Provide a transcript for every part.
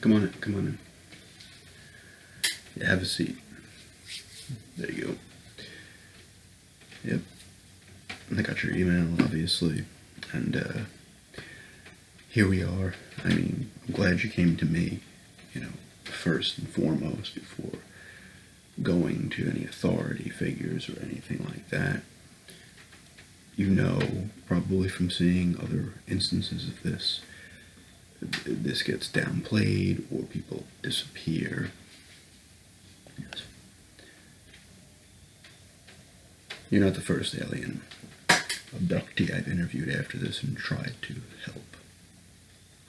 Come on in, come on in. Yeah, have a seat. There you go. Yep. I got your email, obviously, and here we are. I mean, I'm glad you came to me, first and foremost, before going to any authority figures or anything like that. You know, probably from seeing other instances of this gets downplayed or people disappear. Yes. You're not the first alien abductee I've interviewed after this and tried to help.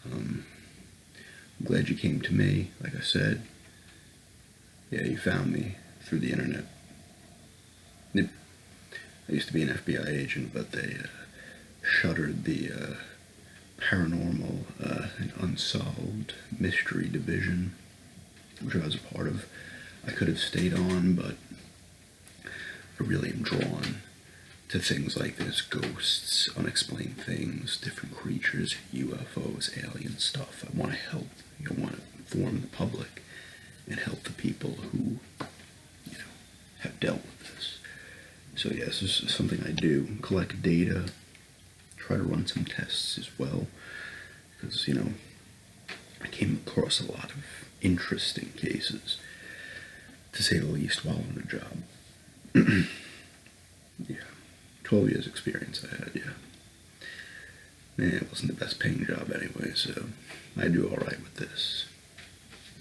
I'm glad you came to me, like I said. Yeah, you found me through the internet. I used to be an FBI agent, but they shuttered the paranormal and unsolved mystery division, which I was a part of. I could have stayed on, but I really am drawn to things like this: ghosts, unexplained things, different creatures, UFOs, alien stuff. I want to help. I want to inform the public and help the people who, have dealt with this. So yes, this is something I do. Collect data, try to run some tests as well, because, I came across a lot of interesting cases, to say the least, while on the job. Yeah, 12 years experience I had, yeah. It wasn't the best paying job anyway, so I do all right with this.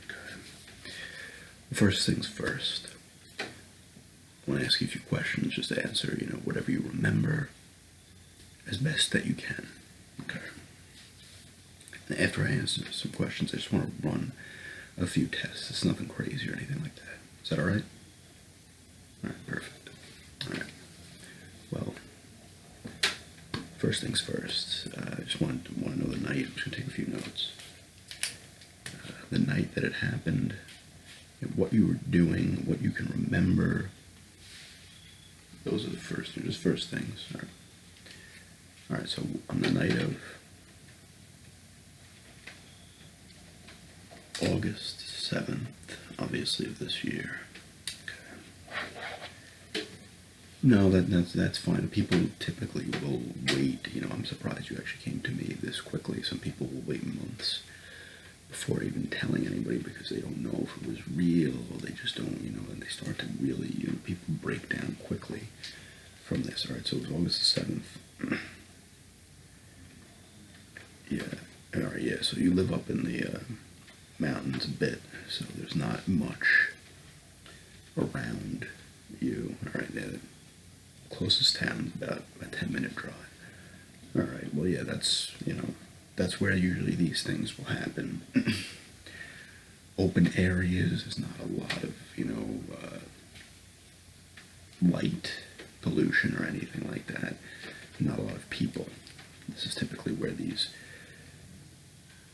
Okay. First things first. I want to ask you a few questions, just to answer, whatever you remember as best that you can. Okay. And after I answer some questions, I just want to run a few tests. It's nothing crazy or anything like that. Is that all right? All right, perfect. All right. Well, first things first. I just want to know the night. I'm just going to take a few notes. The night that it happened, what you were doing, what you can remember. Those are the first things. All right, so on the night of August 7th, obviously, of this year. Okay. No, that's fine. People typically will wait. I'm surprised you actually came to me this quickly. Some people will wait months before even telling anybody because they don't know if it was real, or they just don't, and they start to really, people break down quickly from this. All right, so it was August the 7th. Yeah, all right, yeah, so you live up in the mountains a bit, so there's not much around you. All right, the closest town's about a 10-minute drive. All right, well, yeah, that's where usually these things will happen. Open areas, there's not a lot of, light pollution or anything like that. Not a lot of people. This is typically where these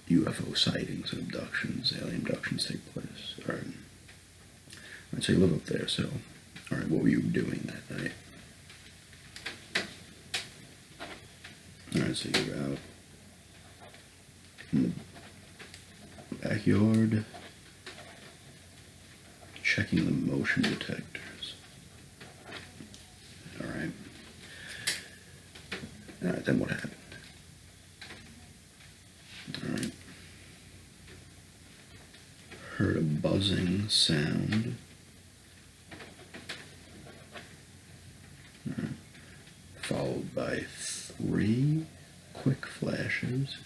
UFO sightings and abductions, alien abductions take place. All right. All right, so you live up there, so, all right, what were you doing that night? All right, so you're out in the backyard, checking the motion detectors. All right. All right, then what happened? All right. Heard a buzzing sound. All right. Followed by 3 quick flashes.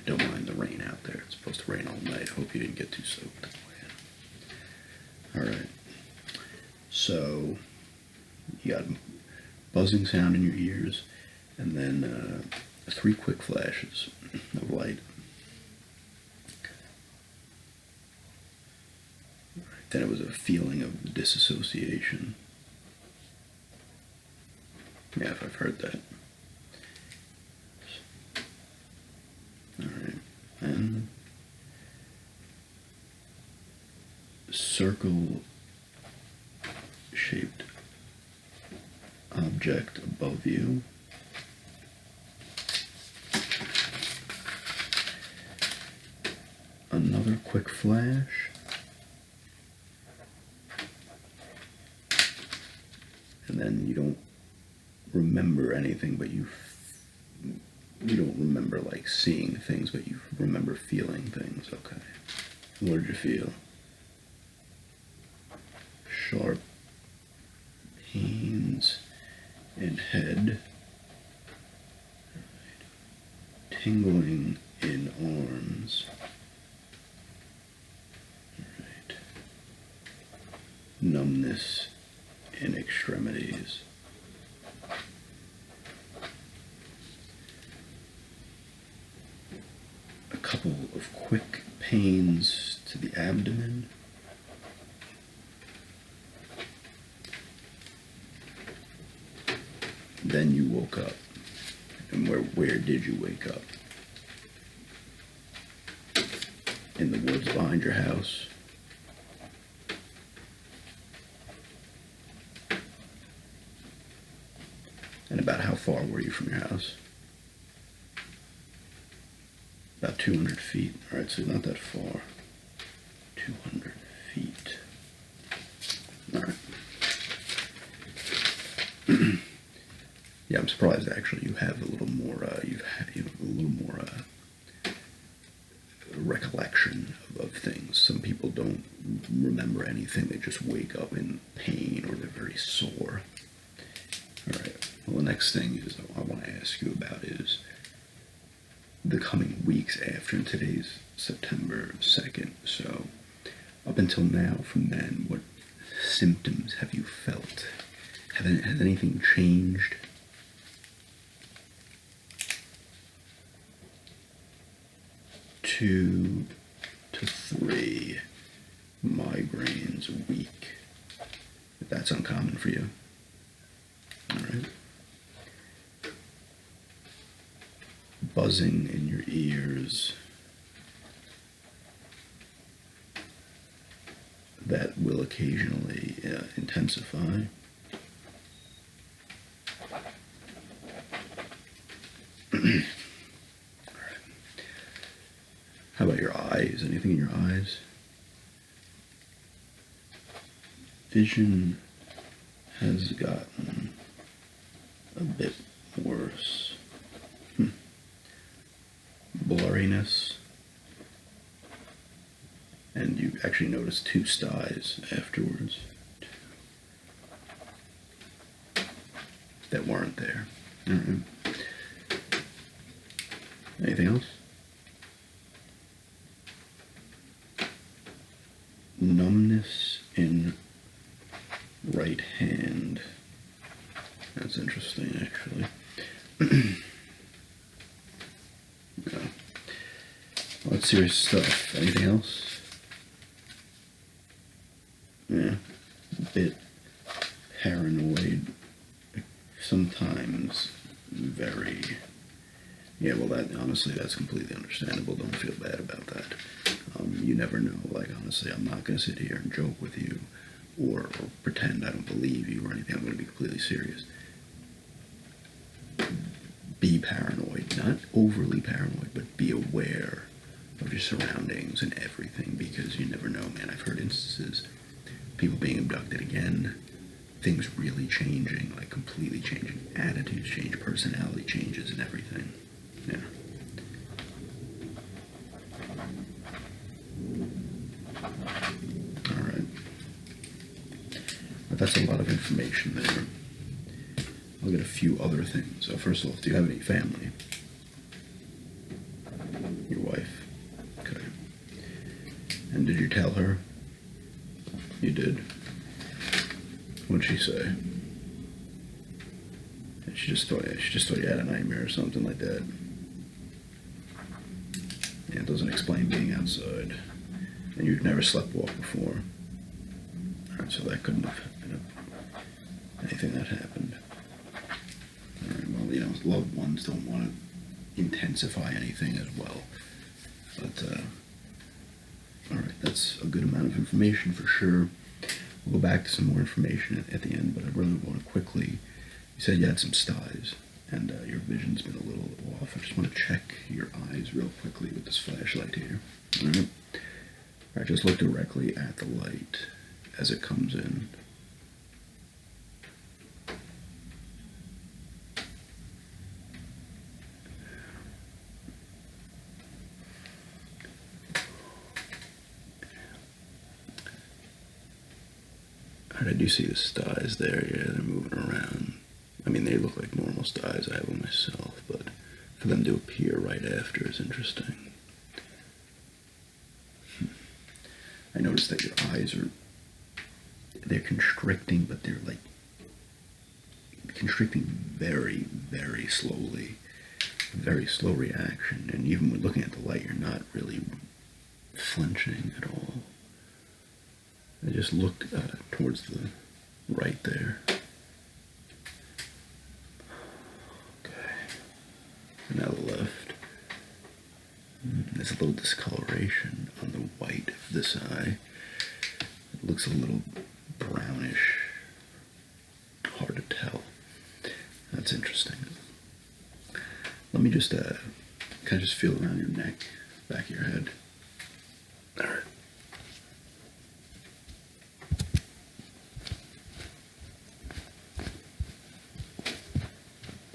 Don't mind the rain out there. It's supposed to rain all night. I hope you didn't get too soaked. Alright. So, you got a buzzing sound in your ears, and then 3 quick flashes of light. Right. Then it was a feeling of disassociation. Yeah, if I've heard that. Alright, and circle-shaped object above you. quick flash. And then you don't remember anything, but you don't remember like seeing things, but you remember feeling things. Okay. What did you feel? Sharp pains in head. Tingling in arms. Alright. Numbness in extremities. A couple of quick pains to the abdomen. Then you woke up. And where did you wake up? In the woods behind your house. And about how far were you from your house? About 200 feet. Alright, so not that far. 200 feet. Alright. Yeah, I'm surprised actually you have a little more, recollection of things. Some people don't remember anything. They just wake up in pain or they're very sore. Alright, well the next thing is I want to ask you about is the coming weeks after. Today's September 2nd, so up until now, from then, what symptoms have you felt? Has anything changed? 2 to 3 migraines a week. If that's uncommon for you. Alright. Buzzing in your ears. That will occasionally intensify. How about your eyes? Anything in your eyes? Vision has gotten a bit worse. Blurriness. And you actually notice 2 styes afterwards that weren't there. Alright. Anything else? Numbness in right hand. That's interesting, actually. Yeah. Well, that's serious stuff. Anything else? Yeah. A bit paranoid. Sometimes very. Yeah, well, that honestly, that's completely understandable. Don't feel bad about that. You never know. Like, honestly, I'm not going to sit here and joke with you or pretend I don't believe you or anything. I'm going to be completely serious. Be paranoid. Not overly paranoid, but be aware of your surroundings and everything, because you never know, man. I've heard instances, people being abducted again, things really changing, like completely changing. Attitudes change, personality changes, and everything. Yeah. Alright. But that's a lot of information there. I'll get a few other things. So first of all, do you have any family? Your wife? Okay. And did you tell her? You did. What'd she say? She just thought you had a nightmare or something like that. Yeah, it doesn't explain being outside. And you've never sleepwalked before. Alright, so that couldn't have been anything that happened. Alright, well, you know, loved ones don't want to intensify anything as well. But, alright, that's a good amount of information for sure. We'll go back to some more information at the end, but I really want to quickly. You said you had some styes, and your vision's been a little off. I just want to check your eyes real quickly with this flashlight here. All right. Alright, just look directly at the light as it comes in. Alright, I do see the styes there. Yeah, they're moving around. I mean, they look like normal styes I have on myself, but for them to appear right after is interesting. I noticed that your eyes they're constricting, but they're like constricting very, very slowly. Very slow reaction, and even when looking at the light, you're not really flinching at all. I just looked towards the right there. Okay. And now the left. There's a little discoloration on the white of this eye. It looks a little brownish. Hard to tell. That's interesting. Let me just kind of just feel around your neck, back of your head. All right.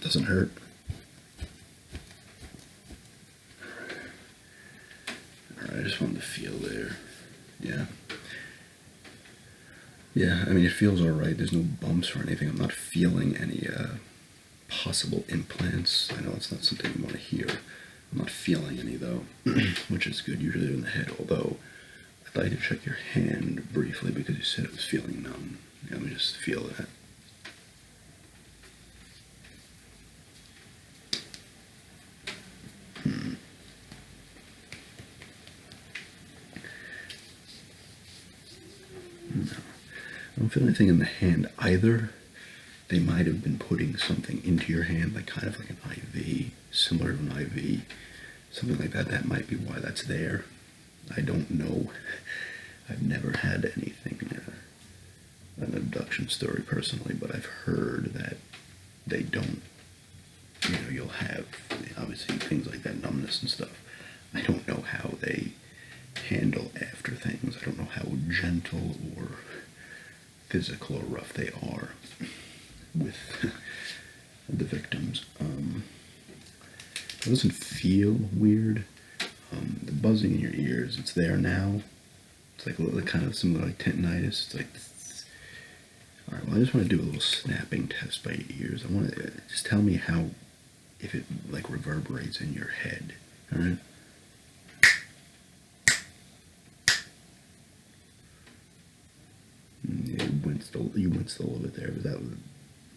Doesn't hurt. All right, I just wanted to feel there. Yeah. Yeah, I mean, it feels all right. There's no bumps or anything. I'm not feeling any possible implants. I know it's not something you want to hear. I'm not feeling any, though, which is good. Usually they're in the head, although I'd like to check your hand briefly because you said it was feeling numb. Yeah, let me just feel that. No. I don't feel anything in the hand either. They might have been putting something into your hand, like kind of like an IV, similar to an IV, something like that. That might be why that's there. I don't know. I've never had anything, an abduction story personally, but I've heard that they don't, you'll have, obviously, things like that, numbness and stuff. I don't know how they handle after things. I don't know how gentle or physical or rough they are with the victims. It doesn't feel weird. The buzzing in your ears, it's there now. It's like a little kind of similar like tendinitis. It's like, all right, well, I just want to do a little snapping test by your ears. I want to just tell me if it like reverberates in your head. All right. You winced a little bit there. Was that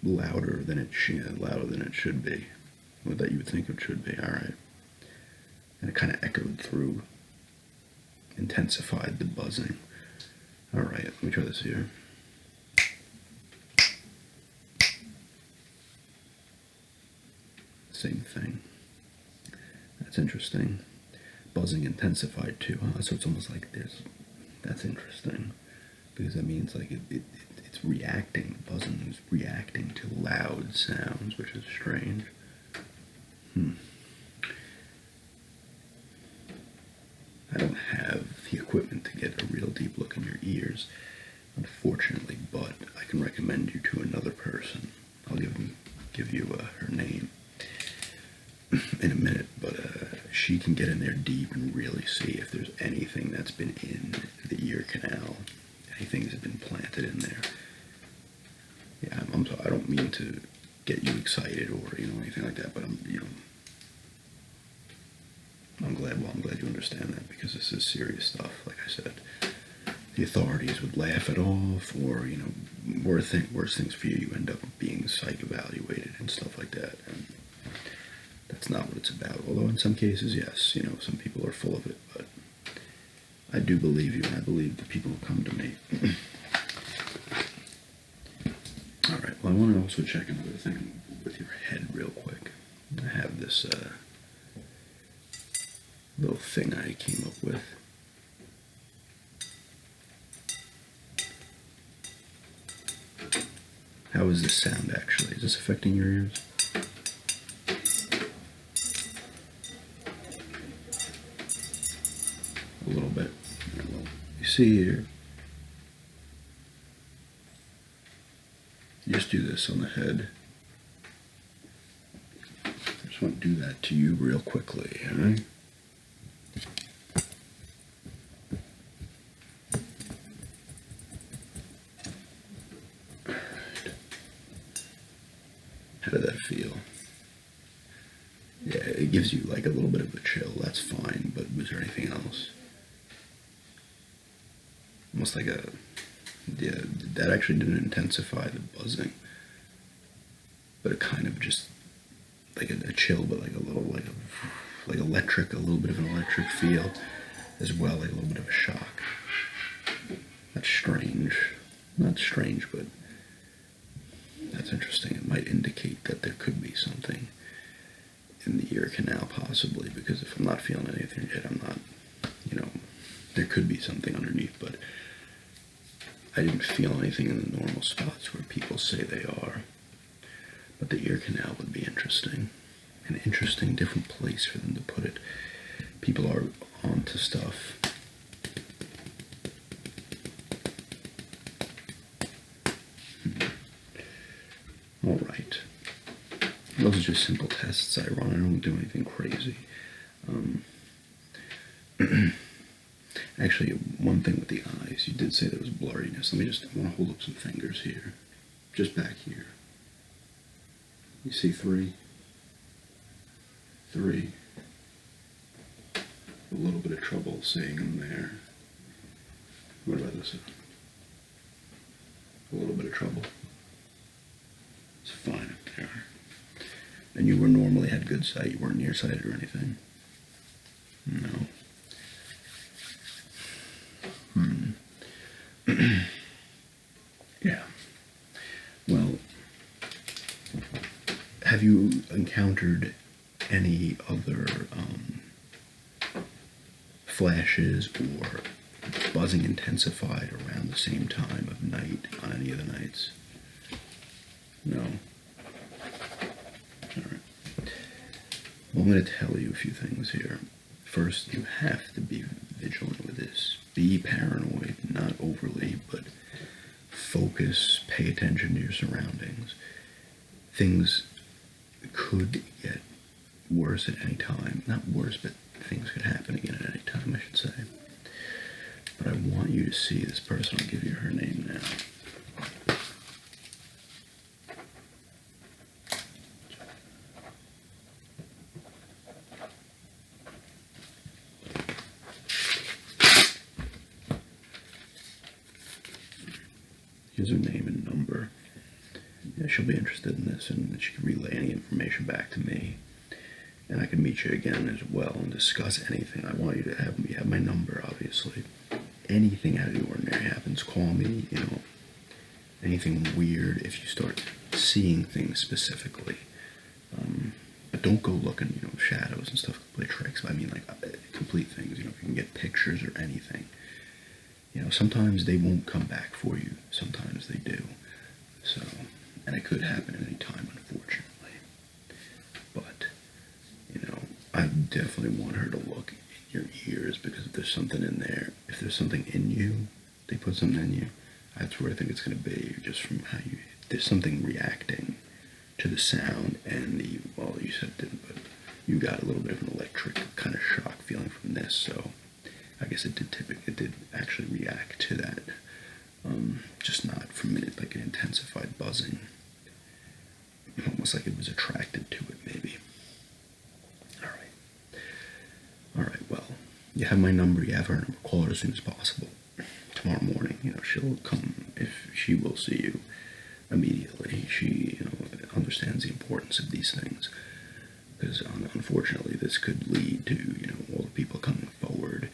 louder than it should be? Or that you would think it should be? All right. And it kind of echoed through, intensified the buzzing. All right, let me try this here. Same thing. That's interesting. Buzzing intensified too, huh? So it's almost like that's interesting. Because that means like it's reacting, the buzzing is reacting to loud sounds, which is strange. I don't have the equipment to get a real deep look in your ears, unfortunately, but I can recommend you to another person. I'll give you her name in a minute, but she can get in there deep and really see if there's anything that's been in the ear canal. Anything that's been planted in there. Yeah, I'm sorry, I don't mean to get you excited or anything like that, but I'm glad you understand that, because this is serious stuff. Like I said, the authorities would laugh it off, or worse things for you. You end up being psych evaluated and stuff like that, and that's not what it's about. Although in some cases, yes, some people are full of it, but I do believe you, and I believe the people who come to me. All right, well, I want to also check another thing with your head real quick. I have this little thing I came up with. How is this sound, actually? Is this affecting your ears? A little bit. Well, see here, you just do this on the head. I just want to do that to you real quickly, alright? How did that feel? Yeah, it gives you like a little bit of a chill, that's fine, but was there anything else? Almost like a, yeah, that actually didn't intensify the buzzing, but it kind of just, like a chill, but like a little, like electric, a little bit of an electric feel as well, like a little bit of a shock. That's strange. Not strange, but that's interesting. It might indicate that there could be something in the ear canal, possibly, because if I'm not feeling anything yet, I'm not, there could be something underneath, but I didn't feel anything in the normal spots where people say they are. But the ear canal would be interesting. An interesting, different place for them to put it. People are onto stuff. All right. Those are just simple tests I run. I don't do anything crazy. Actually, one thing with the eyes, you did say there was blurriness. I want to hold up some fingers here. Just back here. You see 3? 3. A little bit of trouble seeing them there. What about this? A little bit of trouble. It's fine up there. And you normally had good sight. You weren't nearsighted or anything. No. Yeah. Well, have you encountered any other flashes or buzzing intensified around the same time of night on any of the nights? No. All right. Well, I'm going to tell you a few things here. First, you have to be vigilant with this. Be paranoid, not overly, but focus, pay attention to your surroundings. Things could get worse at any time. Not worse, but things could happen again at any time, I should say. But I want you to see this person. I'll give you her name now. Here's her name and number. Yeah, she'll be interested in this, and she can relay any information back to me. And I can meet you again as well and discuss anything. I want you to have me have my number, obviously. Anything out of the ordinary happens, call me, anything weird if you start seeing things specifically. But don't go looking, shadows and stuff, play tricks. I mean, like, complete things, if you can get pictures or anything. Sometimes they won't come back for you. Sometimes they do. So, and it could happen at any time, unfortunately. But, I definitely want her to look in your ears, because if there's something in there, if there's something in you, they put something in you, that's where I think it's going to be, just from how there's something reacting to the sound and well, you said it didn't, but you got a little bit of an electric kind of shock feeling from this, so I guess it did actually react to that, just not from it, like an intensified buzzing, almost like it was attracted to it, maybe. All right, well, you have my number, you have her number, call her as soon as possible. Tomorrow morning, she'll come, if she will see you immediately. She, understands the importance of these things, because unfortunately this could lead to, all the people coming forward.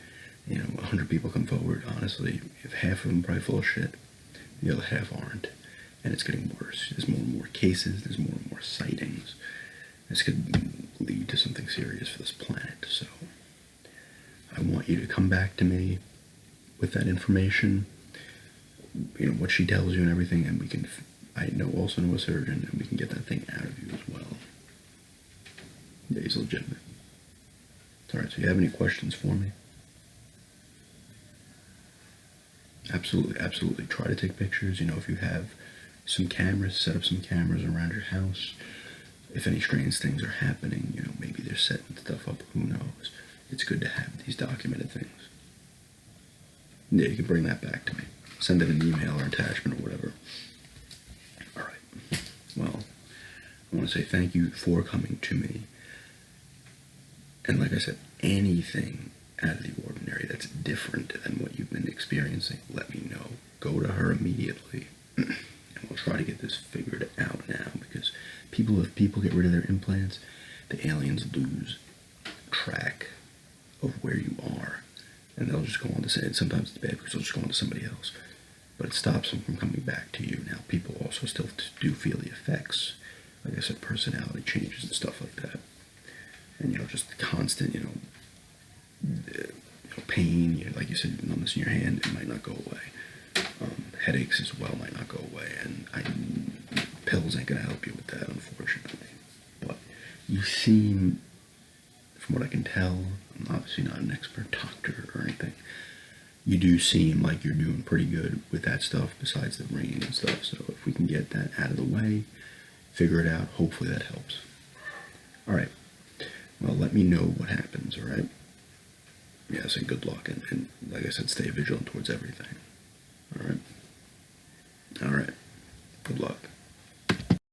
100 people come forward, honestly, if half of them probably full of shit, the other half aren't, and it's getting worse. There's more and more cases, there's more and more sightings. This could lead to something serious for this planet, so I want you to come back to me with that information, what she tells you and everything, and I also know a surgeon, and we can get that thing out of you as well. Yeah, he's legitimate. Alright, so you have any questions for me? Absolutely, absolutely. Try to take pictures. You know, if you have some cameras, set up some cameras around your house. If any strange things are happening, you know, maybe they're setting stuff up, who knows. It's good to have these documented things. Yeah, you can bring that back to me. Send it an email or attachment or whatever. All right. Well, I want to say thank you for coming to me. And like I said, anything out of the ordinary that's different than what you've been experiencing, let me know. Go to her immediately. And we'll try to get this figured out now, because if people get rid of their implants, the aliens lose track of where you are. And they'll just go on to say it. Sometimes it's bad because they'll just go on to somebody else. But it stops them from coming back to you. Now, people also still do feel the effects. Like I said, personality changes and stuff like that. And, you know, just constant, pain, like you said, numbness in your hand, it might not go away. Headaches as well might not go away. And pills ain't going to help you with that, unfortunately. But you seem, from what I can tell, I'm obviously not an expert doctor or anything, you do seem like you're doing pretty good with that stuff besides the ringing and stuff. So if we can get that out of the way, figure it out, hopefully that helps. All right. Well, let me know what happens, all right? Yes, and good luck. And like I said, stay vigilant towards everything. All right? All right. Good luck.